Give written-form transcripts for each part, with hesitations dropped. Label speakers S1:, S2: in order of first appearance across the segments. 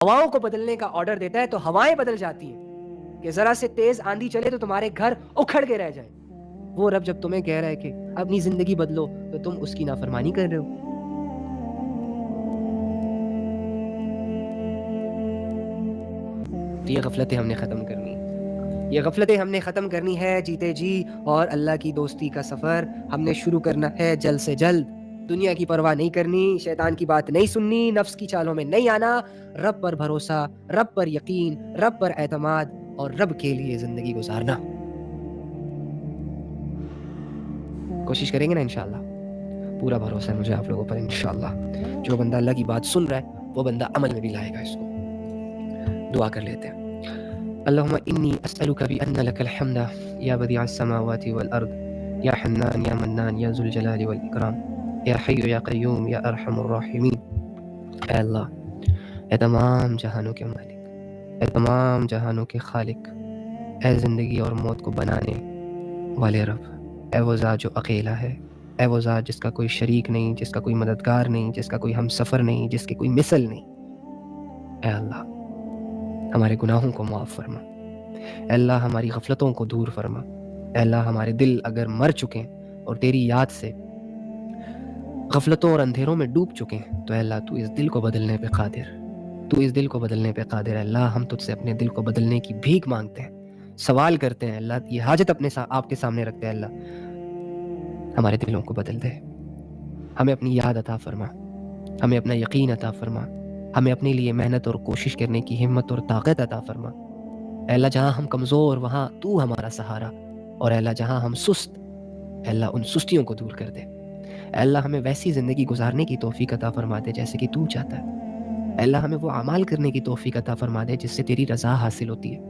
S1: ہواؤں کو بدلنے کا آرڈر دیتا ہے تو ہوائیں بدل جاتی ہیں کہ ذرا سے تیز آندھی چلے تو تمہارے گھر اکھڑ کے رہ جائیں. وہ رب جب تمہیں کہہ رہا ہے کہ اپنی زندگی بدلو تو تم اس کی نافرمانی کر رہے ہو. یہ غفلتیں ہم نے ختم کرنی ہے، یہ غفلتیں ہم نے ختم کرنی ہے جیتے جی، اور اللہ کی دوستی کا سفر ہم نے شروع کرنا ہے جلد سے جلد. دنیا کی پرواہ نہیں کرنی، شیطان کی بات نہیں سننی، نفس کی چالوں میں نہیں آنا، رب پر بھروسہ، رب پر یقین، رب پر اعتماد اور رب کے لیے زندگی گزارنا. کوشش کریں گے نا انشاءاللہ. پورا بھروسہ ہے مجھے آپ لوگوں پر انشاءاللہ. جو بندہ اللہ کی بات سن رہا ہے وہ بندہ عمل میں بھی لائے گا اس کو. دعا کر لیتے ہیں. اللہم انی اسألک بأن لک الحمد یا بدیع السماوات والارض یا حنان یا منان یا ذو الجلال والاکرام یا حی یا قیوم یا ارحم الراحمین. اے اللہ، اے تمام جہانوں کے مالک، اے تمام جہانوں کے خالق، اے زندگی اور موت کو بنانے والے رب، اے وہ ذات جو اکیلا ہے، اے وہ ذات جس کا کوئی شریک نہیں، جس کا کوئی مددگار نہیں، جس کا کوئی ہم سفر نہیں، جس کی کوئی مثل نہیں. اے اللہ، ہمارے گناہوں کو معاف فرما. اے اللہ، ہماری غفلتوں کو دور فرما. اے اللہ، ہمارے دل اگر مر چکے اور تیری یاد سے غفلتوں اور اندھیروں میں ڈوب چکے ہیں تو اے اللہ تو اس دل کو بدلنے پہ قادر، تو اس دل کو بدلنے پہ قادر. اے اللہ، ہم تجھ سے اپنے دل کو بدلنے کی بھیک مانگتے ہیں، سوال کرتے ہیں. اللہ، یہ حاجت اپنے آپ کے سامنے رکھتے ہیں. اللہ، ہمارے دلوں کو بدل دے، ہمیں اپنی یاد عطا فرما، ہمیں اپنا یقین عطا فرما، ہمیں اپنے لیے محنت اور کوشش کرنے کی ہمت اور طاقت عطا فرما. اے اللہ، جہاں ہم کمزور وہاں تو ہمارا سہارا، اور اے اللہ جہاں ہم سست، اے اللہ ان سستیوں کو دور کر دے. اے اللہ، ہمیں ویسی زندگی گزارنے کی توفیق عطا فرما دے جیسے کہ تو چاہتا ہے. اے اللہ، ہمیں وہ اعمال کرنے کی توفیق عطا فرما دے جس سے تیری رضا حاصل ہوتی ہے.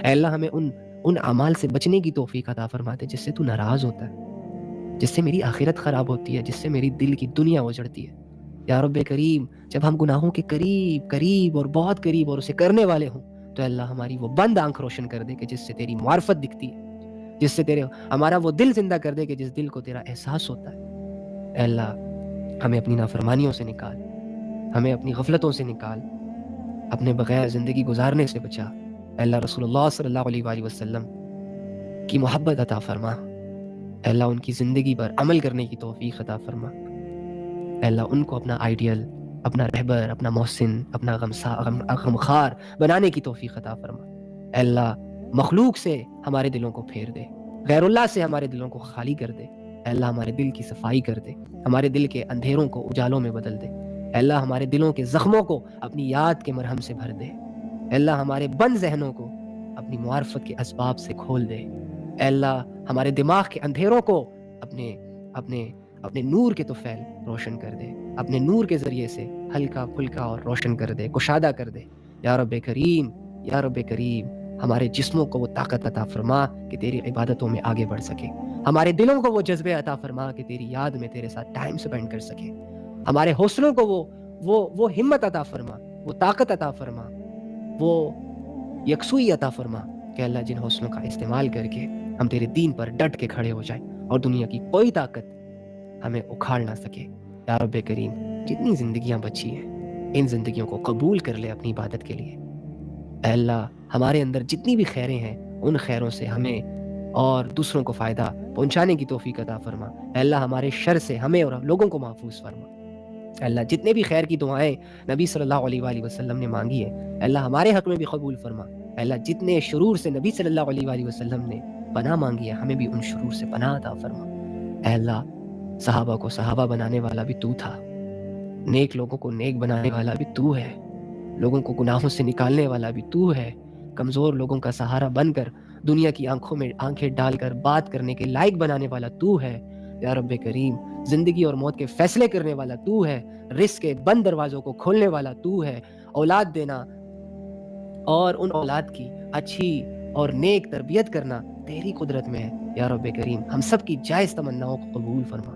S1: اے اللہ، ہمیں ان اعمال سے بچنے کی توفیق عطا فرما دے جس سے تو ناراض ہوتا ہے، جس سے میری آخرت خراب ہوتی ہے، جس سے میری دل کی دنیا اجڑتی ہے. یا رب کریم، جب ہم گناہوں کے قریب اور بہت قریب اور اسے کرنے والے ہوں تو اللہ ہماری وہ بند آنکھ روشن کر دے کہ جس سے تیری معرفت دکھتی ہے، جس سے ہمارا وہ دل زندہ کر دے کہ جس دل کو تیرا احساس ہوتا ہے. اے اللہ، ہمیں اپنی نافرمانیوں سے نکال، ہمیں اپنی غفلتوں سے نکال، اپنے بغیر زندگی گزارنے سے بچا. اے اللہ، رسول اللہ صلی اللہ علیہ وآلہ وسلم کی محبت عطا فرما. اے اللہ، ان کی زندگی پر عمل کرنے کی توفیق عطا فرما. اے اللہ، ان کو اپنا آئیڈیل، اپنا رہبر، اپنا محسن، اپنا غمخوار بنانے کی توفیق عطا فرما. اے اللہ، مخلوق سے ہمارے دلوں کو پھیر دے، غیر اللہ سے ہمارے دلوں کو خالی کر دے. اے اللہ، ہمارے دل کی صفائی کر دے، ہمارے دل کے اندھیروں کو اجالوں میں بدل دے. اے اللہ، ہمارے دلوں کے زخموں کو اپنی یاد کے مرہم سے بھر دے. اے اللہ، ہمارے بند ذہنوں کو اپنی معرفت کے اسباب سے کھول دے. اے اللہ، ہمارے دماغ کے اندھیروں کو اپنے نور کے طفیل روشن کر دے، اپنے نور کے ذریعے سے ہلکا پھلکا اور روشن کر دے، کشادہ کر دے. یا رب کریم، یا رب کریم، ہمارے جسموں کو وہ طاقت عطا فرما کہ تیری عبادتوں میں آگے بڑھ سکے. ہمارے دلوں کو وہ جذبے عطا فرما کہ تیری یاد میں تیرے ساتھ ٹائم سپینڈ کر سکے. ہمارے حوصلوں کو وہ ہمت عطا فرما، وہ طاقت عطا فرما، وہ یکسوئی عطا فرما کہ اللہ جن حوصلوں کا استعمال کر کے ہم تیرے دین پر ڈٹ کے کھڑے ہو جائیں اور دنیا کی کوئی طاقت ہمیں اکھاڑ نہ سکے. یا رب کریم، جتنی زندگیاں بچی ہیں ان زندگیوں کو قبول کر لے اپنی عبادت کے لیے. اے اللہ، ہمارے اندر جتنی بھی خیریں ہیں ان خیروں سے ہمیں اور دوسروں کو فائدہ پہنچانے کی توفیق عطا فرما. اے اللہ، ہمارے شر سے ہمیں اور لوگوں کو محفوظ فرما. اے اللہ، جتنے بھی خیر کی دعائیں نبی صلی اللہ علیہ وآلہ وسلم نے مانگی ہے اے اللہ ہمارے حق میں بھی قبول فرما. اے اللہ، جتنے شرور سے نبی صلی اللہ علیہ وآلہ وسلم نے پناہ مانگی ہے ہمیں بھی ان شرور سے پناہ عطا فرما. اے اللہ، صحابہ کو صحابہ بنانے والا بھی تو تھا، نیک لوگوں کو نیک بنانے والا بھی تو ہے، لوگوں کو گناہوں سے نکالنے والا بھی تو ہے، کمزور لوگوں کا سہارا بن کر دنیا کی آنکھوں میں آنکھیں ڈال کر بات کرنے کے لائق بنانے والا تو ہے. یا رب کریم، زندگی اور موت کے فیصلے کرنے والا تو ہے، رزق کے بند دروازوں کو کھولنے والا تو ہے. اولاد دینا اور ان اولاد کی اچھی اور نیک تربیت کرنا تیری قدرت میں ہے. یا رب کریم، ہم سب کی جائز تمناؤں کو قبول فرما،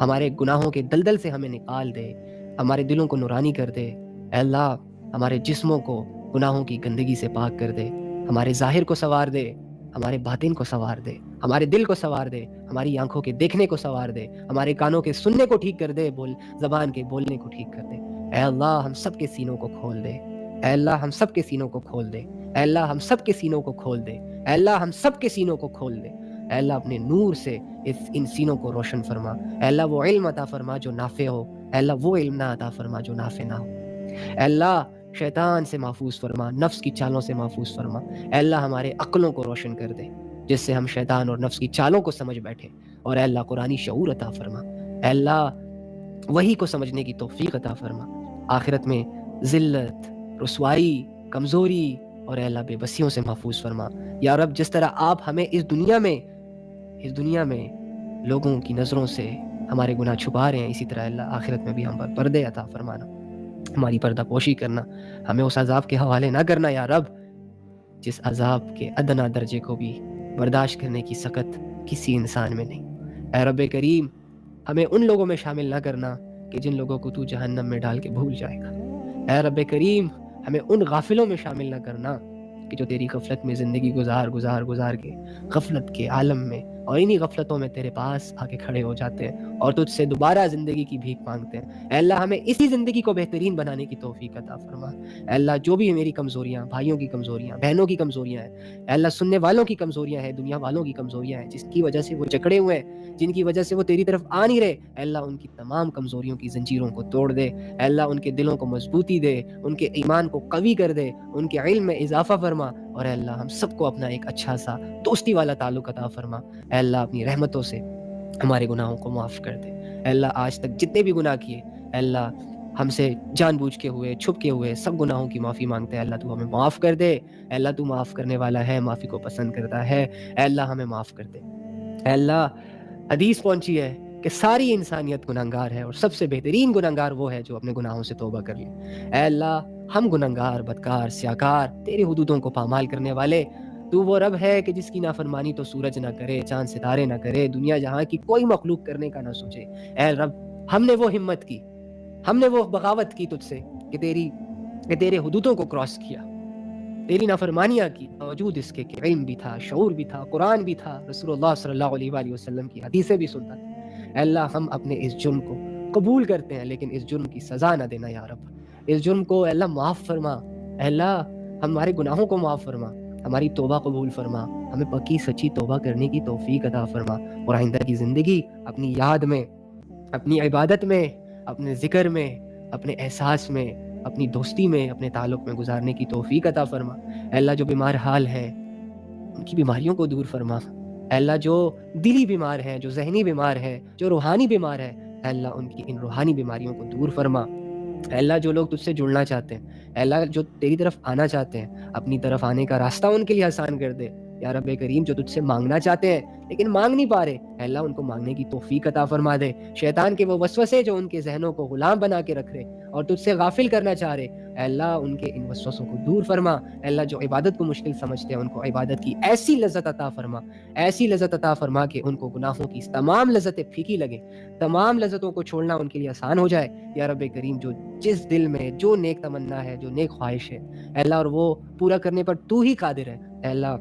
S1: ہمارے گناہوں کے دلدل سے ہمیں نکال دے، ہمارے دلوں کو نورانی کر دے. اے اللہ، ہمارے جسموں کو گناہوں کی گندگی سے پاک کر دے، ہمارے ظاہر کو سنوار دے، ہمارے باطن کو سنوار دے، ہمارے دل کو سنوار دے، ہماری آنکھوں کے دیکھنے کو سنوار دے، ہمارے کانوں کے سننے کو ٹھیک کر دے، زبان کے بولنے کو ٹھیک کر دے. اے اللہ، ہم سب کے سینوں کو کھول دے. اے اللہ ہم سب کے سینوں کو کھول دے، اے اللہ ہم سب کے سینوں کو کھول دے، اے اللہ ہم سب کے سینوں کو کھول دے، اے اللہ اپنے نور سے ان سینوں کو روشن فرما، اے اللہ وہ علم عطا فرما جو نافع ہو، اے اللہ وہ علم نہ عطا فرما جو نافع نہ ہو، اے اللہ شیطان سے محفوظ فرما، نفس کی چالوں سے محفوظ فرما، اے اللہ ہمارے عقلوں کو روشن کر دے جس سے ہم شیطان اور نفس کی چالوں کو سمجھ بیٹھے، اور اے اللہ قرآنی شعور عطا فرما، اے اللہ وہی کو سمجھنے کی توفیق عطا فرما، آخرت میں ذلت، رسوائی، کمزوری اور اے اللہ بے بسیوں سے محفوظ فرما۔ یا رب جس طرح آپ ہمیں اس دنیا میں لوگوں کی نظروں سے ہمارے گناہ چھپا رہے ہیں، اسی طرح اللہ آخرت میں بھی ہم پر پردے عطا فرمانا، ہماری پردہ پوشی کرنا، ہمیں اس عذاب کے حوالے نہ کرنا یا رب جس عذاب کے ادنا درجے کو بھی برداشت کرنے کی سخت کسی انسان میں نہیں۔ اے رب کریم ہمیں ان لوگوں میں شامل نہ کرنا کہ جن لوگوں کو تو جہنم میں ڈال کے بھول جائے گا۔ اے رب کریم ہمیں ان غافلوں میں شامل نہ کرنا کہ جو تیری غفلت میں زندگی گزار کے غفلت کے عالم میں اور انہی غفلتوں میں تیرے پاس آ کے کھڑے ہو جاتے ہیں اور تجھ سے دوبارہ زندگی کی بھیک مانگتے ہیں۔ اے اللہ ہمیں اسی زندگی کو بہترین بنانے کی توفیق عطا فرما۔ اے اللہ جو بھی میری کمزوریاں، بھائیوں کی کمزوریاں، بہنوں کی کمزوریاں ہیں، اے اللہ سننے والوں کی کمزوریاں ہیں، دنیا والوں کی کمزوریاں ہیں، جس کی وجہ سے وہ جکڑے ہوئے ہیں، جن کی وجہ سے وہ تیری طرف آ نہیں رہے، اے اللہ ان کی تمام کمزوریوں کی زنجیروں کو توڑ دے، اے اللہ ان کے دلوں کو مضبوطی دے، ان کے ایمان کو قوی کر دے، ان کے علم میں اضافہ فرما، اور اے اللہ ہم سب کو اپنا ایک اچھا سا دوستی والا تعلق عطا فرما۔ اے اللہ اپنی رحمتوں سے ہمارے گناہوں کو معاف کر دے۔ اے اللہ آج تک جتنے بھی گناہ کیے، اے اللہ ہم سے جان بوجھ کے ہوئے، چھپ کے ہوئے، سب گناہوں کی معافی مانگتے ہیں۔ اللہ تو ہمیں معاف کر دے، اے اللہ تو معاف کرنے والا ہے، معافی کو پسند کرتا ہے، اے اللہ ہمیں معاف کر دے۔ اے اللہ حدیث پہنچی ہے کہ ساری انسانیت گناہگار ہے اور سب سے بہترین گناہگار وہ ہے جو اپنے گناہوں سے توبہ کر لے۔ اے اللہ ہم گناہگار، بدکار، سیاکار، تیری حدودوں کو پامال کرنے والے، تو وہ رب ہے کہ جس کی نافرمانی تو سورج نہ کرے، چاند ستارے نہ کرے، دنیا جہاں کی کوئی مخلوق کرنے کا نہ سوچے۔ اے رب ہم نے وہ ہمت کی، ہم نے وہ بغاوت کی تجھ سے کہ تیرے حدودوں کو کراس کیا، تیری نافرمانیاں کی، باوجود اس کے کہ علم بھی تھا، شعور بھی تھا، قرآن بھی تھا، رسول اللہ صلی اللہ علیہ وآلہ وسلم کی حدیثیں بھی سنتا تھا۔ اے اللہ ہم اپنے اس جرم کو قبول کرتے ہیں، لیکن اس جرم کی سزا نہ دینا یا رب، اس جرم کو اے اللہ معاف فرما۔ اے اللہ ہمارے گناہوں کو معاف فرما، ہماری توبہ قبول فرما، ہمیں پکی سچی توبہ کرنے کی توفیق عطا فرما، اور آئندہ کی زندگی اپنی یاد میں، اپنی عبادت میں، اپنے ذکر میں، اپنے احساس میں، اپنی دوستی میں، اپنے تعلق میں گزارنے کی توفیق عطا فرما۔ اے اللہ جو بیمار حال ہے ان کی بیماریوں کو دور فرما۔ اے اللہ جو دلی بیمار ہے، جو ذہنی بیمار ہے، جو روحانی بیمار ہے، اے اللہ ان کی ان روحانی بیماریوں کو دور فرما۔ اے اللہ جو لوگ تجھ سے جڑنا چاہتے ہیں، اے اللہ جو تیری طرف آنا چاہتے ہیں، اپنی طرف آنے کا راستہ ان کے لیے آسان کر دے۔ یا رب کریم جو تجھ سے مانگنا چاہتے ہیں لیکن مانگ نہیں پا رہے، اے اللہ ان کو مانگنے کی توفیق عطا فرما دے۔ شیطان کے وہ وسوسے جو ان کے ذہنوں کو غلام بنا کے رکھ رہے اور تجھ سے غافل کرنا چاہ رہے، اے اللہ ان کے ان وسوسوں کو دور فرما۔ اے اللہ جو عبادت کو مشکل سمجھتے ہیں ان کو عبادت کی ایسی لذت عطا فرما، ایسی لذت عطا فرما کہ ان کو گناہوں کی تمام لذتیں پھیکی لگیں، تمام لذتوں کو چھوڑنا ان کے لیے آسان ہو جائے۔ یا رب کریم جو جس دل میں جو نیک تمنا ہے، جو نیک خواہش ہے، اے اللہ اور وہ پورا کرنے پر تو ہی قادر ہے، اے اللہ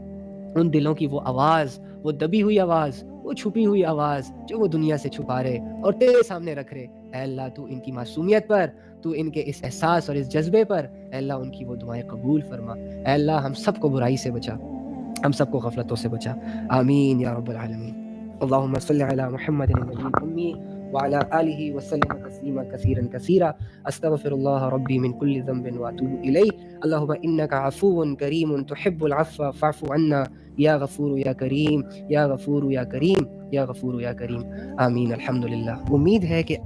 S1: ان دلوں کی وہ آواز، وہ دبی ہوئی آواز، وہ چھپی ہوئی آواز جو وہ دنیا سے چھپا رہے اور تیرے سامنے رکھ رہے، اے اللہ تو ان کی معصومیت پر، تو ان کے اس احساس اور اس جذبے پر، اے اللہ ان کی وہ دعائیں قبول فرما۔ اے اللہ ہم سب کو برائی سے بچا، ہم سب کو غفلتوں سے بچا، آمین یا رب العالمین۔ اللہم صلی علی محمد النبی الامی وعلى آلہ وسلم تسلیما کثیرا کثیرا، استغفر اللہ ربی من کل ذنب واتوب الیہ، اللہم انک عفو کریم تحب العفو فاعف عنا یا غفور یا کریم، یا غفور یا کریم، یا غفور یا کریم، آمین۔ الحمدللہ۔ امید ہے کہ